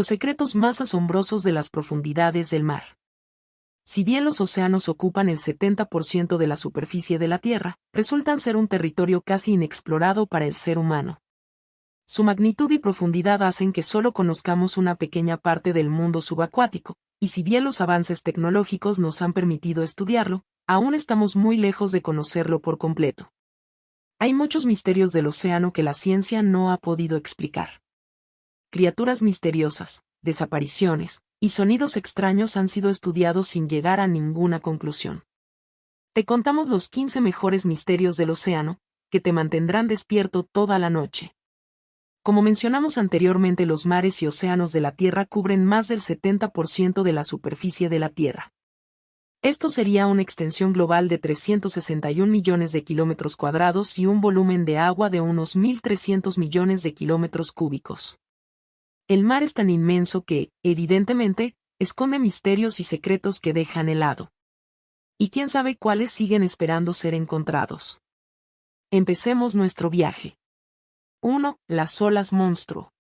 Los secretos más asombrosos de las profundidades del mar. Si bien los océanos ocupan el 70% de la superficie de la Tierra, resultan ser un territorio casi inexplorado para el ser humano. Su magnitud y profundidad hacen que solo conozcamos una pequeña parte del mundo subacuático, y si bien los avances tecnológicos nos han permitido estudiarlo, aún estamos muy lejos de conocerlo por completo. Hay muchos misterios del océano que la ciencia no ha podido explicar. Criaturas misteriosas, desapariciones, y sonidos extraños han sido estudiados sin llegar a ninguna conclusión. Te contamos los 15 mejores misterios del océano, que te mantendrán despierto toda la noche. Como mencionamos anteriormente, los mares y océanos de la Tierra cubren más del 70% de la superficie de la Tierra. Esto sería una extensión global de 361 millones de kilómetros cuadrados y un volumen de agua de unos 1.300 millones de kilómetros cúbicos. El mar es tan inmenso que, evidentemente, esconde misterios y secretos que dejan helado. Y quién sabe cuáles siguen esperando ser encontrados. Empecemos nuestro viaje. 1. Las olas monstruo.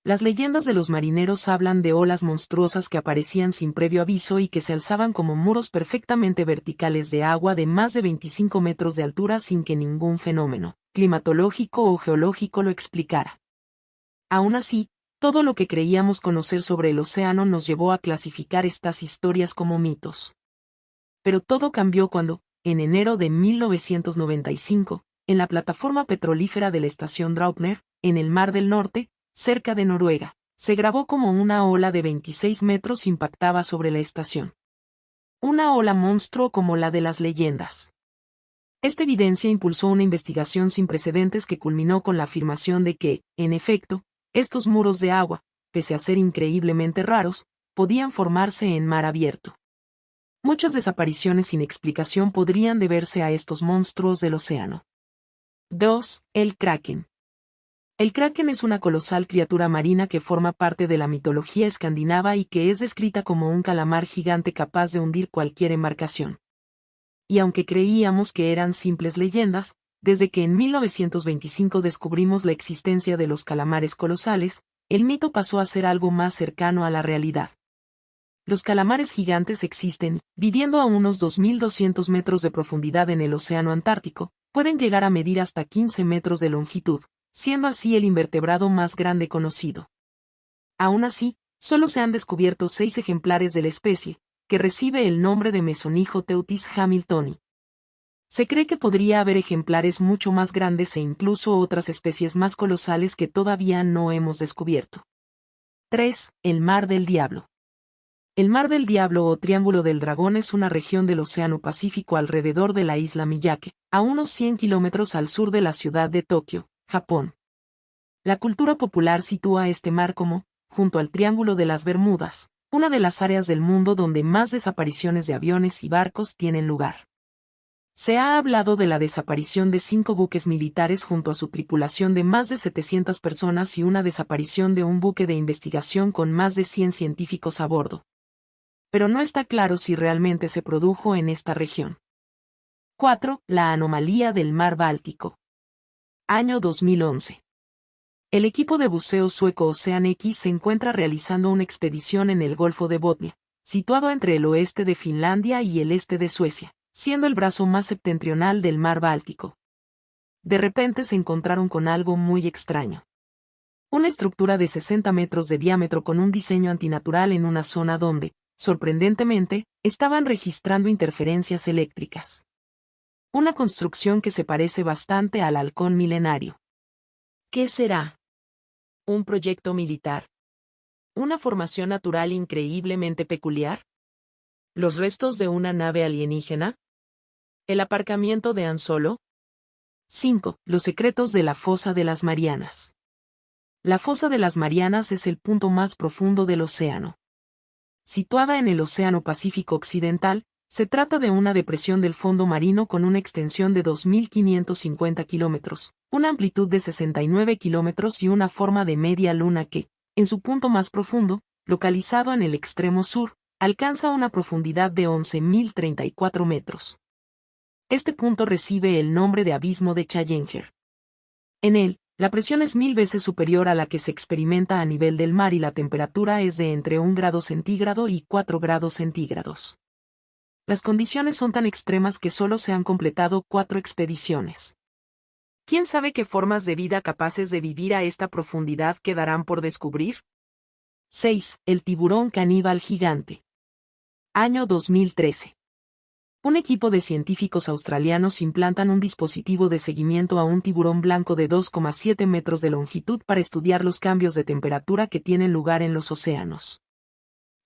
Las leyendas de los marineros hablan de olas monstruosas que aparecían sin previo aviso y que se alzaban como muros perfectamente verticales de agua de más de 25 metros de altura sin que ningún fenómeno, climatológico o geológico lo explicara. Aún así, todo lo que creíamos conocer sobre el océano nos llevó a clasificar estas historias como mitos. Pero todo cambió cuando, en enero de 1995, en la plataforma petrolífera de la estación Draupner, en el Mar del Norte, cerca de Noruega, se grabó como una ola de 26 metros impactaba sobre la estación. Una ola monstruo como la de las leyendas. Esta evidencia impulsó una investigación sin precedentes que culminó con la afirmación de que, en efecto, estos muros de agua, pese a ser increíblemente raros, podían formarse en mar abierto. Muchas desapariciones sin explicación podrían deberse a estos monstruos del océano. 2. El Kraken. El Kraken es una colosal criatura marina que forma parte de la mitología escandinava y que es descrita como un calamar gigante capaz de hundir cualquier embarcación. Y aunque creíamos que eran simples leyendas, desde que en 1925 descubrimos la existencia de los calamares colosales, el mito pasó a ser algo más cercano a la realidad. Los calamares gigantes existen, viviendo a unos 2.200 metros de profundidad en el océano Antártico, pueden llegar a medir hasta 15 metros de longitud, siendo así el invertebrado más grande conocido. Aún así, solo se han descubierto 6 ejemplares de la especie, que recibe el nombre de Mesonychoteuthis hamiltoni. Se cree que podría haber ejemplares mucho más grandes e incluso otras especies más colosales que todavía no hemos descubierto. 3. El Mar del Diablo. El Mar del Diablo o Triángulo del Dragón es una región del Océano Pacífico alrededor de la isla Miyake, a unos 100 kilómetros al sur de la ciudad de Tokio, Japón. La cultura popular sitúa este mar como, junto al Triángulo de las Bermudas, una de las áreas del mundo donde más desapariciones de aviones y barcos tienen lugar. Se ha hablado de la desaparición de 5 buques militares junto a su tripulación de más de 700 personas y una desaparición de un buque de investigación con más de 100 científicos a bordo. Pero no está claro si realmente se produjo en esta región. 4. La anomalía del mar Báltico. Año 2011. El equipo de buceo sueco Ocean X se encuentra realizando una expedición en el Golfo de Botnia, situado entre el oeste de Finlandia y el este de Suecia, siendo el brazo más septentrional del mar Báltico. De repente se encontraron con algo muy extraño. Una estructura de 60 metros de diámetro con un diseño antinatural en una zona donde, sorprendentemente, estaban registrando interferencias eléctricas. Una construcción que se parece bastante al halcón milenario. ¿Qué será? ¿Un proyecto militar? ¿Una formación natural increíblemente peculiar? ¿Los restos de una nave alienígena? ¿El aparcamiento de Han Solo? 5. Los secretos de la Fosa de las Marianas. La Fosa de las Marianas es el punto más profundo del océano. Situada en el Océano Pacífico Occidental, se trata de una depresión del fondo marino con una extensión de 2.550 kilómetros, una amplitud de 69 kilómetros y una forma de media luna que, en su punto más profundo, localizado en el extremo sur, alcanza una profundidad de 11.034 metros. Este punto recibe el nombre de Abismo de Challenger. En él, La presión es 1000 veces superior a la que se experimenta a nivel del mar y la temperatura es de entre 1 grado centígrado y 4 grados centígrados. Las condiciones son tan extremas que solo se han completado 4 expediciones. ¿Quién sabe qué formas de vida capaces de vivir a esta profundidad quedarán por descubrir? 6. El tiburón caníbal gigante. Año 2013. Un equipo de científicos australianos implantan un dispositivo de seguimiento a un tiburón blanco de 2,7 metros de longitud para estudiar los cambios de temperatura que tienen lugar en los océanos.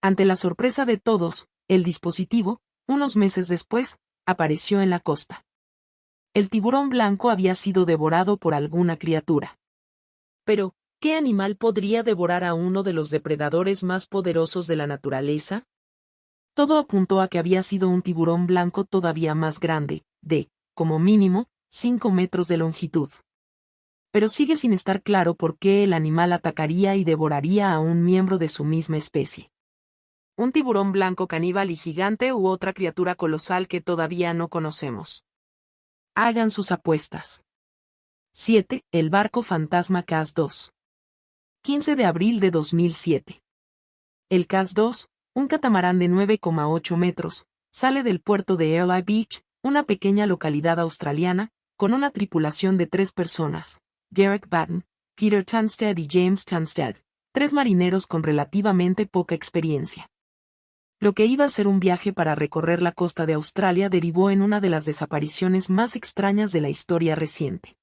Ante la sorpresa de todos, el dispositivo, unos meses después, apareció en la costa. El tiburón blanco había sido devorado por alguna criatura. Pero, ¿qué animal podría devorar a uno de los depredadores más poderosos de la naturaleza? Todo apuntó a que había sido un tiburón blanco todavía más grande, de, como mínimo, 5 metros de longitud. Pero sigue sin estar claro por qué el animal atacaría y devoraría a un miembro de su misma especie. Un tiburón blanco caníbal y gigante u otra criatura colosal que todavía no conocemos. Hagan sus apuestas. 7. El barco fantasma CAS-2. 15 de abril de 2007. El CAS-2, un catamarán de 9,8 metros, sale del puerto de Airlie Beach, una pequeña localidad australiana, con una tripulación de 3 personas, Derek Batten, Peter Tunstead y James Tunstead, 3 marineros con relativamente poca experiencia. Lo que iba a ser un viaje para recorrer la costa de Australia derivó en una de las desapariciones más extrañas de la historia reciente.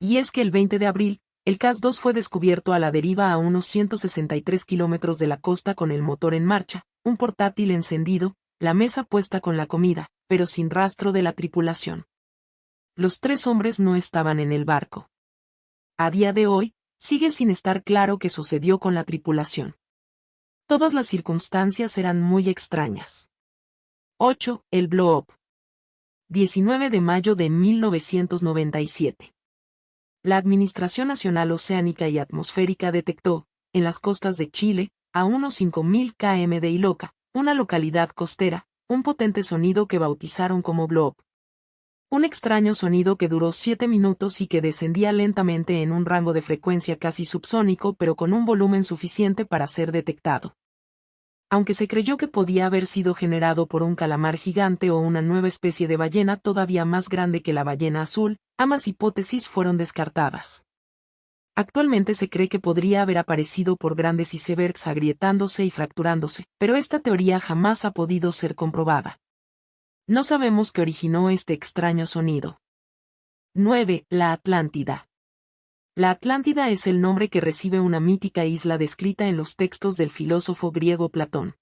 Y es que el 20 de abril, el CAS-2 fue descubierto a la deriva a unos 163 kilómetros de la costa con el motor en marcha, un portátil encendido, la mesa puesta con la comida, pero sin rastro de la tripulación. Los 3 hombres no estaban en el barco. A día de hoy, sigue sin estar claro qué sucedió con la tripulación. Todas las circunstancias eran muy extrañas. 8. El blow-up. 19 de mayo de 1997. La Administración Nacional Oceánica y Atmosférica detectó, en las costas de Chile, a unos 5.000 km de Iloca, una localidad costera, un potente sonido que bautizaron como blow-up. Un extraño sonido que duró 7 minutos y que descendía lentamente en un rango de frecuencia casi subsónico pero con un volumen suficiente para ser detectado. Aunque se creyó que podía haber sido generado por un calamar gigante o una nueva especie de ballena todavía más grande que la ballena azul, ambas hipótesis fueron descartadas. Actualmente se cree que podría haber aparecido por grandes icebergs agrietándose y fracturándose, pero esta teoría jamás ha podido ser comprobada. No sabemos qué originó este extraño sonido. 9. La Atlántida. La Atlántida es el nombre que recibe una mítica isla descrita en los textos del filósofo griego Platón.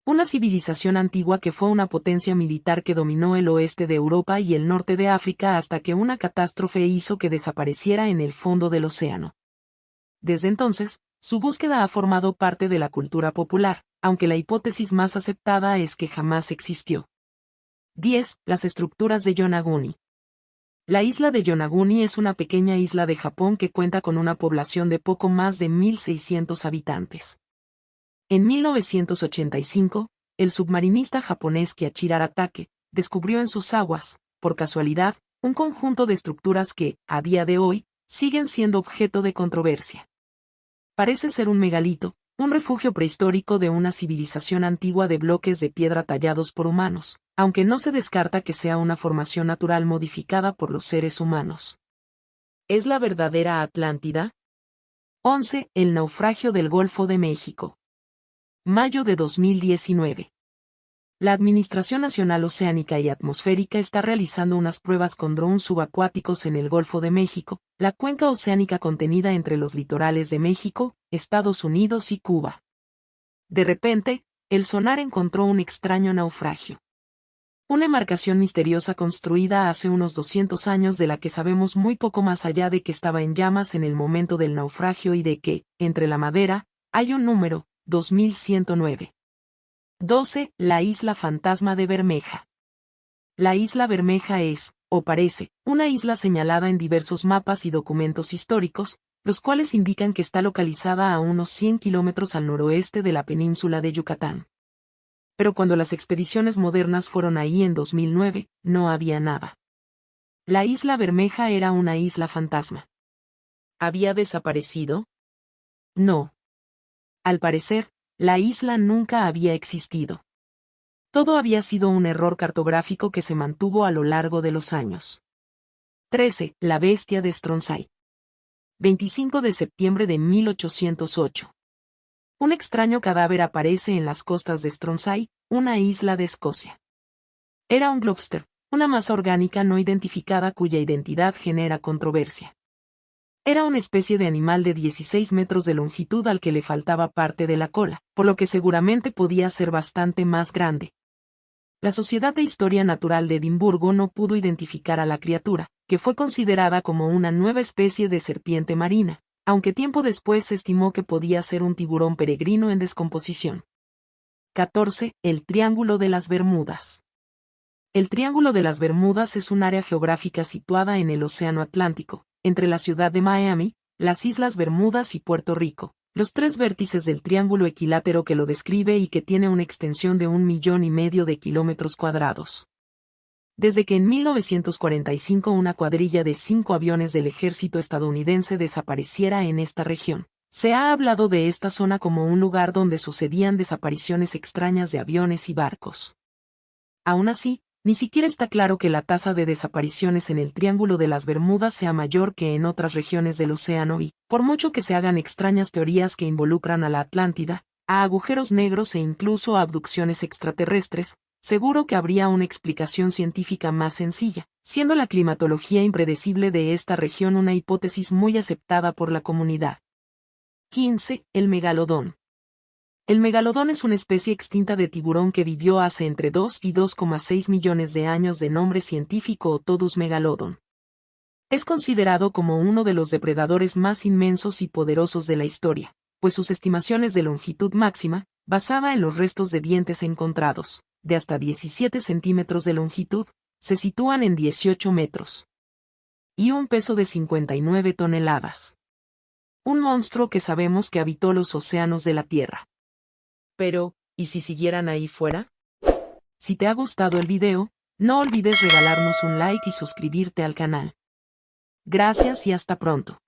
Una civilización antigua que fue una potencia militar que dominó el oeste de Europa y el norte de África hasta que una catástrofe hizo que desapareciera en el fondo del océano. Desde entonces, su búsqueda ha formado parte de la cultura popular, aunque la hipótesis más aceptada es que jamás existió. 10. Las estructuras de Yonaguni. La isla de Yonaguni es una pequeña isla de Japón que cuenta con una población de poco más de 1.600 habitantes. En 1985, el submarinista japonés Kiichiro Aratake descubrió en sus aguas, por casualidad, un conjunto de estructuras que, a día de hoy, siguen siendo objeto de controversia. Parece ser un megalito, un refugio prehistórico de una civilización antigua de bloques de piedra tallados por humanos, aunque no se descarta que sea una formación natural modificada por los seres humanos. ¿Es la verdadera Atlántida? 11. El naufragio del Golfo de México. Mayo de 2019. La Administración Nacional Oceánica y Atmosférica está realizando unas pruebas con drones subacuáticos en el Golfo de México, la cuenca oceánica contenida entre los litorales de México, Estados Unidos y Cuba. De repente, el sonar encontró un extraño naufragio. Una embarcación misteriosa construida hace unos 200 años de la que sabemos muy poco más allá de que estaba en llamas en el momento del naufragio y de que, entre la madera, hay un número, 2109. 12. La isla fantasma de Bermeja. La isla Bermeja es, o parece, una isla señalada en diversos mapas y documentos históricos, los cuales indican que está localizada a unos 100 kilómetros al noroeste de la península de Yucatán. Pero cuando las expediciones modernas fueron ahí en 2009, no había nada. La isla Bermeja era una isla fantasma. ¿Había desaparecido? No. Al parecer, la isla nunca había existido. Todo había sido un error cartográfico que se mantuvo a lo largo de los años. 13. La bestia de Stronsay. 25 de septiembre de 1808. Un extraño cadáver aparece en las costas de Stronsay, una isla de Escocia. Era un globster, una masa orgánica no identificada cuya identidad genera controversia. Era una especie de animal de 16 metros de longitud al que le faltaba parte de la cola, por lo que seguramente podía ser bastante más grande. La Sociedad de Historia Natural de Edimburgo no pudo identificar a la criatura, que fue considerada como una nueva especie de serpiente marina, aunque tiempo después se estimó que podía ser un tiburón peregrino en descomposición. 14. El Triángulo de las Bermudas. El Triángulo de las Bermudas es un área geográfica situada en el Océano Atlántico, entre la ciudad de Miami, las Islas Bermudas y Puerto Rico, los tres vértices del triángulo equilátero que lo describe y que tiene una extensión de 1,5 millones de kilómetros cuadrados. Desde que en 1945 una cuadrilla de 5 aviones del ejército estadounidense desapareciera en esta región, se ha hablado de esta zona como un lugar donde sucedían desapariciones extrañas de aviones y barcos. Aún así, ni siquiera está claro que la tasa de desapariciones en el Triángulo de las Bermudas sea mayor que en otras regiones del océano y, por mucho que se hagan extrañas teorías que involucran a la Atlántida, a agujeros negros e incluso a abducciones extraterrestres, seguro que habría una explicación científica más sencilla, siendo la climatología impredecible de esta región una hipótesis muy aceptada por la comunidad. 15. El megalodón. El megalodón es una especie extinta de tiburón que vivió hace entre 2 y 2,6 millones de años de nombre científico Otodus megalodon. Es considerado como uno de los depredadores más inmensos y poderosos de la historia, pues sus estimaciones de longitud máxima, basada en los restos de dientes encontrados, de hasta 17 centímetros de longitud, se sitúan en 18 metros. Y un peso de 59 toneladas. Un monstruo que sabemos que habitó los océanos de la Tierra. Pero, ¿y si siguieran ahí fuera? Si te ha gustado el video, no olvides regalarnos un like y suscribirte al canal. Gracias y hasta pronto.